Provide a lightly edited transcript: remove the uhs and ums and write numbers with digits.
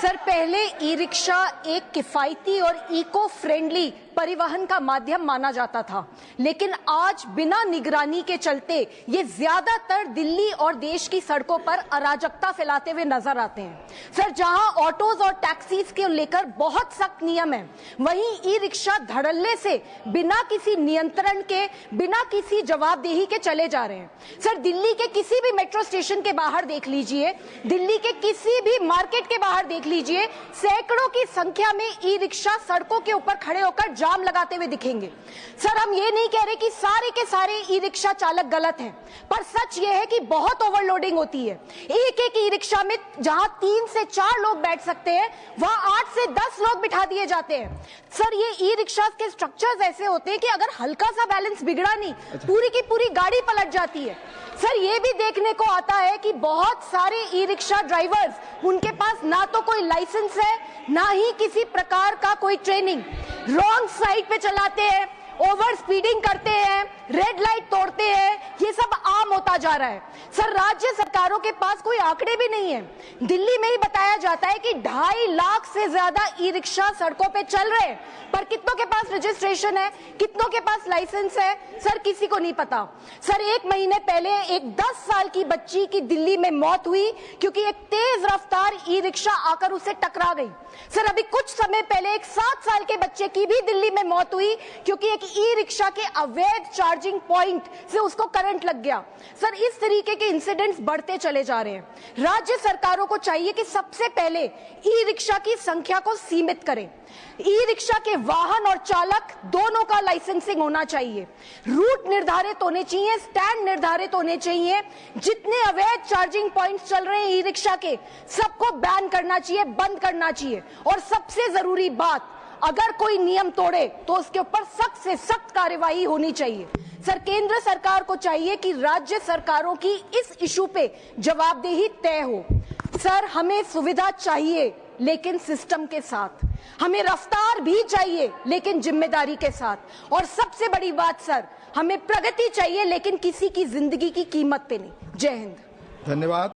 Sir, पहले e rickshaw एक किफायती और इको फ्रेंडली परिवहन का माध्यम माना जाता था, लेकिन आज बिना निगरानी के चलते ये ज्यादातर दिल्ली और देश की सड़कों पर अराजकता फैलाते हुए नजर आते हैं। सर, जहां ऑटोज और टैक्सीज के लेकर बहुत सख्त नियम है, वहीं ई रिक्शा धड़ल्ले से बिना किसी नियंत्रण के, बिना किसी जवाबदेही के चले जा रहे हैं। सर, दिल्ली के किसी भी मेट्रो स्टेशन के बाहर देख लीजिए, दिल्ली के किसी भी मार्केट के बाहर देख लीजिए, सैकड़ों की संख्या में ई रिक्शा सड़कों के ऊपर खड़े होकर जाम लगाते हुए दिखेंगे। सर, हम ये नहीं कह रहे कि सारे के सारे ई रिक्शा चालक गलत हैं, पर सच ये है कि बहुत ओवरलोडिंग होती है। एक एक ई रिक्शा में जहां 3 से 4 लोग बैठ सकते हैं, वहां 8 से 10 लोग बिठा दिए जाते हैं। सर, ये ई रिक्शा के स्ट्रक्चर्स ऐसे होते हैं कि अगर हल्का सा बैलेंस बिगड़ा नहीं, पूरी की पूरी गाड़ी पलट जाती है। सर, ये भी देखने को आता है कि बहुत सारे ई रिक्शा ड्राइवर्स, उनके पास ना तो कोई लाइसेंस है, ना ही किसी प्रकार का कोई ट्रेनिंग, रॉन्ग साइड पे चलाते हैं, ओवर स्पीडिंग करते हैं, रेड लाइट तोड़ते हैं, ये सब आम होता जा रहा है। सर, राज्य सरकारों के पास कोई आंकड़े भी नहीं है। दिल्ली में ही बताया जाता है कि 2.5 लाख से ज्यादा ई रिक्शा सड़कों पे चल रहे हैं, पर कितनों के पास रजिस्ट्रेशन है, कितनों के पास लाइसेंस है, सर किसी को नहीं पता। सर, 1 महीने पहले एक 10 साल की बच्ची की दिल्ली में मौत हुई क्योंकि एक तेज रफ्तार ई रिक्शा आकर उसे टकरा गई। सर, अभी कुछ समय पहले एक 7 साल के बच्चे की भी दिल्ली में मौत हुई क्योंकि एक ई रिक्शा के अवैध चार्जिंग पॉइंट से उसको करंट लग गया। सर, इस तरीके के इंसिडेंट्स बढ़ते चले जा रहे हैं। राज्य सरकारों को चाहिए कि सबसे पहले ई रिक्शा की संख्या को सीमित करें। ई रिक्शा के वाहन और चालक दोनों का लाइसेंसिंग होना चाहिए, रूट निर्धारित होने चाहिए, स्टैंड निर्धारित होने चाहिए। जितने अवैध चार्जिंग पॉइंट्स चल रहे हैं ई रिक्शा के, सबको बैन करना चाहिए, बंद करना चाहिए। और सबसे जरूरी बात, अगर कोई नियम तोड़े तो उसके ऊपर सख्त से सख्त कार्यवाही होनी चाहिए। सर, केंद्र सरकार को चाहिए कि राज्य सरकारों की इस इशू पे जवाबदेही तय हो। सर, हमें सुविधा चाहिए लेकिन सिस्टम के साथ, हमें रफ्तार भी चाहिए लेकिन जिम्मेदारी के साथ, और सबसे बड़ी बात सर, हमें प्रगति चाहिए लेकिन किसी की जिंदगी की कीमत पे नहीं। जय हिंद। धन्यवाद।